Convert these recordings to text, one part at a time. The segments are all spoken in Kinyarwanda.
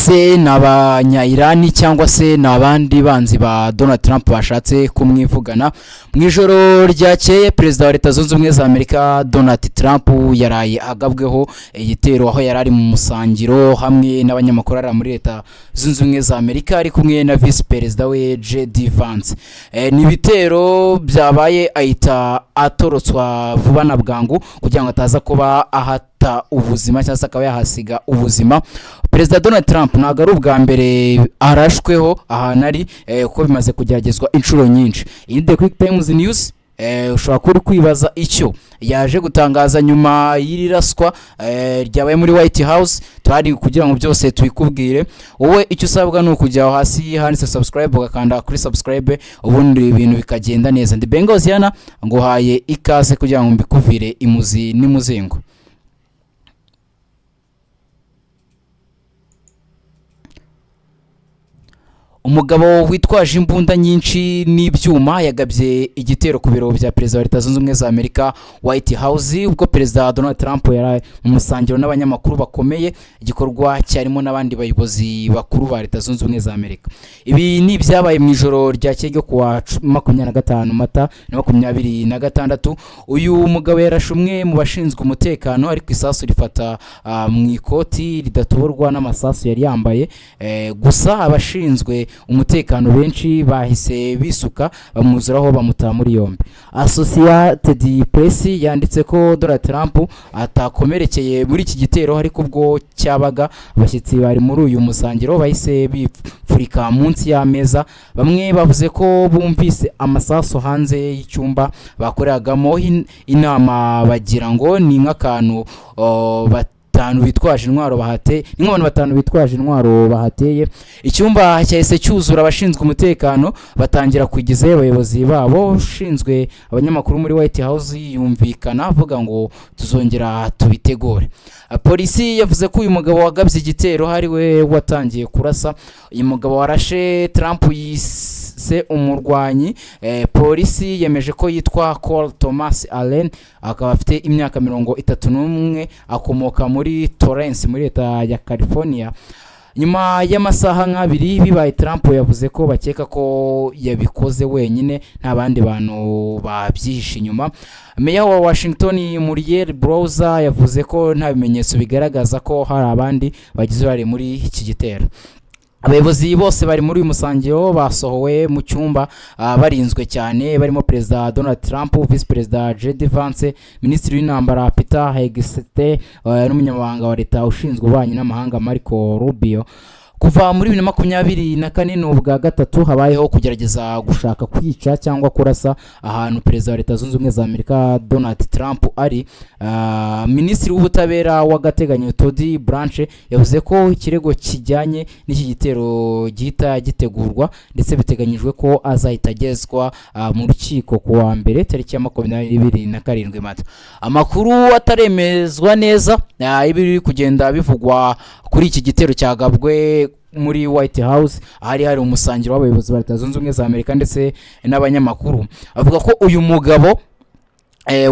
ese n'abanya Iran cyangwa se n'abandi banzi ba Donald Trump bashatse kumwivugana. Mu ijoro ryakeye perezida wa Leta Zunze Ubumwe za Amerika Donald Trump yaraye agabweho igitero aho yarari mu musangiro hamwe n'abanyamakuru ara muri Leta Zunze Ubumwe za Amerika ari kumwe na vice perezida we JD Vance. Ni bitero byabaye ahita atorotswa vuba na bwangu kugira ngo ataza kuba ahata ubuzima cyangwa se akaba yahasiga ubuzima. Perezida Donald Trump ntago ari ubwa mbere arashweho ahantu ari kuko bimaze kugeragezwa inshuro nyinshi. In the Quick Times News ushobora kuri kwibaza icyo yaje gutangaza nyuma y'iraswa ryabaye muri White House. Twari kugira ngo byose tubikubwire, wowe icyo usabwa ni ukujya hasi handitse subscribe ugakanda kuri subscribe ubundi ibintu bikagenda neza. Ndi Bengoziyana ngo haye ikaze kugira ngo mbikuvire imuzi n'imuzingo. Umugabo witwaje imbunda nyinshi n'ibyuma yagabye igitero ku biro bya perezida wa Leta Zunze Ubumwe za Amerika White House ubwo perezida Donald Trump yari mu musangiro n'abanyamakuru bakomeye, igikorwa cyarimo n'abandi bayobozi bakuru ba Leta Zunze Ubumwe za Amerika. Ibi ni byabaye mu ijoro ryakeye kuwa 25 Mata na 26. Uyu mugabo yarashumwe mu bashinzwe umutekano ariko isasu rifata mu ikoti ridatoborwa n'amasasu yari yambaye. Gusa abashinzwe umutekano benshi bahise bisuka bamuzuraho bamuta muri yombi. Associated Press yanditse ko Donald Trump atakomerekeye muri iki gitero ariko ubwo cyabaga abashyitsi bari muri uyu musangiro bahise bipfurika munsi y'ameza. Bamwe bavuze ko bumvise amasaso hanze y'icyumba bakoreragamo inama bagira ngo ni nk'akantu batanu bitwaje intwaro bahate n'abantu batanu bitwaje intwaro bahateye. Icyumba cyahise cyuzura abashinzwe umutekano batangira kwigizayo abayobozi babo. Ushinzwe abanyamakuru muri White House yumvikana avuga ngo tuzongera tubitegure. Polisi yavuze ko uyu mugabo wagabye igitero hari we watangiye kurasa. Uyu mugabo warashe Trump se umurwanyi. Polisi yemeje ko yitwa Cole Thomas Allen akaba afite imyaka 31 akomoka muri Torrance muri Leta ya California. Nyuma y'amasaha nk'abiri bibaye Trump yavuze ko bakeka ko yabikoze wenyine nta bandi bantu babyihishe inyuma. Meya wa Washington Muriel Bowser yavuze ko nta bimenyetso bigaragaza ko hari abandi bagize uruhare muri iki gitero. Abayobozi bose bari muri uyu musangiro basohowe mu cyumba barinzwe cyane, barimo perezida Donald Trump, vice perezida JD Vance, minisitiri w'intambara Peter Hegseth n'umunyamabanga wa leta ushinzwe ububanyi n'amahanga Marco Rubio. Kuva muri 2024 n'ubwa gatatu habayeho kugerageza gushaka kwica cyangwa kurasa ahantu perezida wa Leta Zunze Ubumwe za Amerika Donald Trump ari. Minisitiri w'ubutabera w'agateganyo Todd Blanche yavuze ko ikirego kijyanye n'iki gitero gihita gitegurwa ndetse biteganyijwe ko azahita agezwa mu rukiko kuwa mbere tariki ya 27 Mata. Amakuru ataremezwa neza ibiri kugenda bivugwa kuri iki gitero cyagabwe muri White House hari umusangiro w'abayobozi ba Leta Zunze Ubumwe za Amerika ndetse n'abanyamakuru. Avuga ko uyu mugabo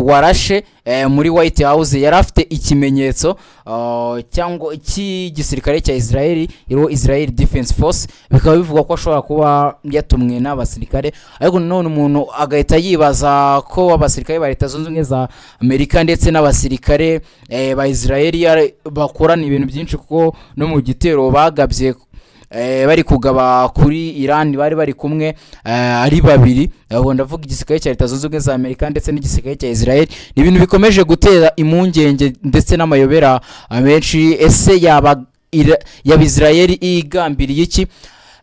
warashe muri White House yari afite ikimenyetso cyangwa igisirikare cya Israel iro Israel Defense Force. Bikaba bivuga ko ashobora kuba yatumwe n'abasirikare ariko none umuntu agahita yibaza ko abasirikare ba Leta Zunze Ubumwe za Amerika ndetse n'abasirikare ba Israel bakorana ibintu byinshi kuko no mu gitero bagabye bari kugaba kuri Iran bari kumwe ari babiri. Aho ndavuga igisirikare cya Leta Zunze Ubumwe za Amerika ndetse n'igisirikare cya Israel. Ni ibintu bikomeje gutera impungenge ndetse n'amayobera menshi. Ese yaba Israel igambiriye iki?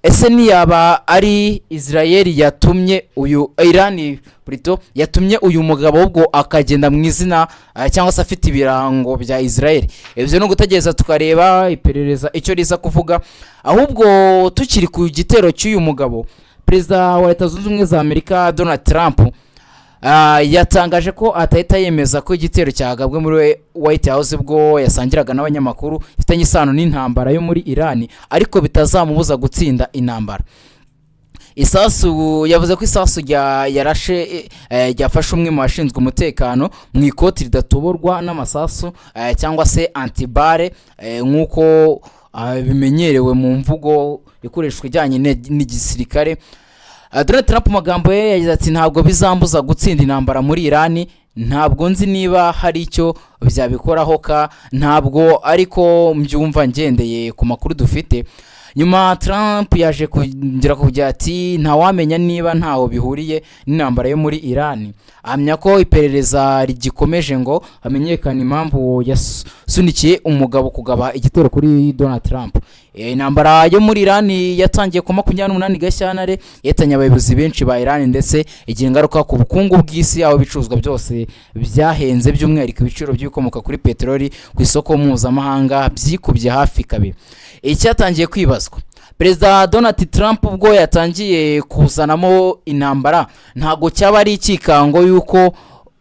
Ese ni yaba ari Israel yatumye uyu Iran Brito yatumye uyu mugabo ubwo akagenda mu izina cyangwa se afite ibirango bya Israel? Ibyo no gutegereza tukareba iperereza icyo riza kuvuga. Ahubwo tukiri ku gitero cy'uyu mugabo, perezida wa Leta Zunze Ubumwe za Amerika Donald Trump yatangaje ko atahita yemeza ko igitero cyagabwe muri White House ubwo yasangiraga n'abanyamakuru ifitanye isano n'intambara yo muri Iran ariko bitazamubuza gutsinda intambara. Isasu yavuze ko isasu yarashe ryafashe umwe mu bashinzwe umutekano mu ikoti ridatoborwa n'amasasu cyangwa se antibare nk'uko bimenyerewe mu mvugo ikoreshwa ijyanye n'igisirikare. Donald Trump magambo ye yagize ati ntabwo bizambuza gutsinda intambara muri Iran, ntabwo nzi niba hari icyo byabikoraho ntabwo ariko mbyumva ngendeye ku makuru dufite. Nyuma Trump yaje kugira kugira ati ntawamenya niba ntaho bihuriye n'intambara yo muri Iran. Ahamya ko iperereza rigikomeje ngo hamenyekane impamvu yasunikiye umugabo kugaba igitero kuri Donald Trump. Intambara yo muri Iran yatangiye ku 28 Gashyantare, yetanye abayobozi benshi ba Iran ndetse igira ingaruka ku bukungu bw'isi, aho bicuruzwa byose byahenze, by'umwihariko ibiciro by'ibikomoka kuri peteroli ku isoko mpuzamahanga byikubye hafi kabiri. Icyatangiye kwibazwa, Perezida Donald Trump ubwo yatangiye kuzanamo intambara ntago cyaba ari ikikango yuko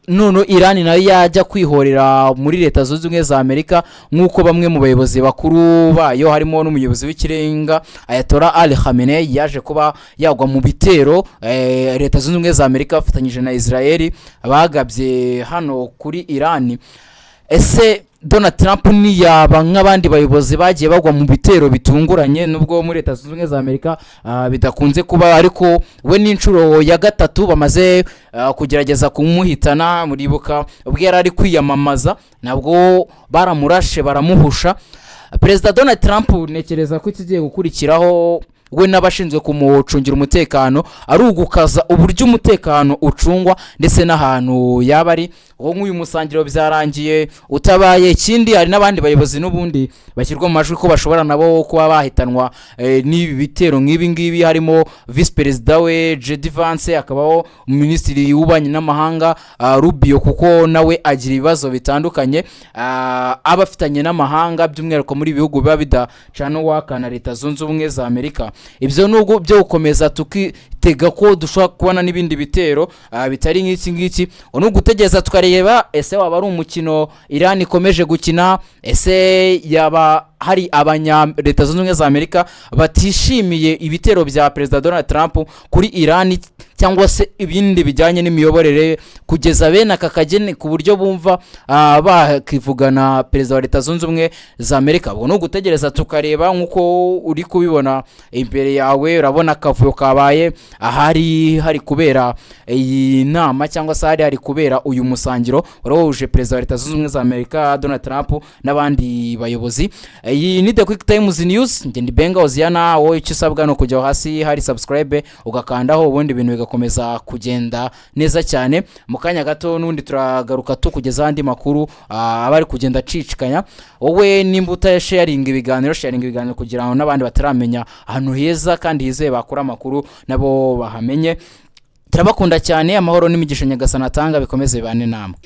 none Iran nayo yajya kwihorera muri Leta Zunze Ubumwe za Amerika, nk'uko bamwe mu bayobozi bakuru bayo harimo n'umuyobozi w'ikirenga Ayatollah Ali Khamenei yaje kuba yagwa mu bitero Leta Zunze Ubumwe za Amerika bafatanyije na Israel bagabye hano kuri Iran. Ese Donald Trump ni yaba nk'abandi bayobozi bagiye bagwa mu bitero bitunguranye, nubwo muri Leta Zunze Ubumwe za Amerika bidakunze kuba, ariko we n'inshuro ya gatatu bamaze kugerageza kumuhitana. Muribuka ubwo yari ari kwiyamamaza nabwo baramurashe baramuhusha. Perezida Donald Trump nekereza ko ikigiye gukurikiraho we n'abashinzwe kumucungira umutekano ari ugukaza uburyo umutekano ucungwa ndetse n'ahantu yaba ari. Nk'uyu musangiro byarangiye utabaye, ikindi hari n'abandi bayobozi n'ubundi bashyirwa mu majwi ko bashobora nabo kuba bahitanwa n'ibi bitero nk'ibi ngibi, harimo Vice President we JD Vance, akabaho Minisitiri w'Ububanyi n'Amahanga Rubio, kuko nawe agira ibibazo bitandukanye abafitanye n'amahanga, by'umwihariko muri bihugu biba bidacana waka na Leta Zunze Ubumwe za Amerika. Ibyo nubwo byo gukomeza tukitega ko dushobora kubona n'ibindi bitero bitari nk'iki ngiki, no gutegereza tukareba ese waba ari umukino Iran ikomeje gukina, ese yaba hari Leta Zunze Ubumwe za Amerika batishimiye ibitero bya Perezida Donald Trump kuri Iran, cyangwa se ibindi bijyanye n'imiyoborere kugeza bene aka kageni ku buryo bumva bakivugana Perezida wa Leta Zunze Ubumwe za Amerika. Ubwo no gutegereza tukareba, nk'uko uri kubibona imbere yawe urabona akavuyo kabaye hari kubera iyi nama, cyangwa se hari kubera uyu musangiro wahuje Perezida wa Leta Zunze Ubumwe za Amerika Donald Trump n'abandi bayobozi. Iyi ni The Quick Times News, ngende Benga Oziana. Wowe icyo usabwa no kujya hasi hari subscribe ugakandaho, ubundi ibintu bigakomeza kugenda neza cyane. Mu kanya gato n'undi turagaruka tukugeza andi makuru abari kugenda cicikanya. Wowe nimbuta sharing ibiganiro kugira ngo n'abandi bataramenya ahantu heza kandi hizeye bakura amakuru nabo bahamenye. Turabakunda cyane, amahoro n'imigisha Nyagasani atanga bikomeze bibane namwe.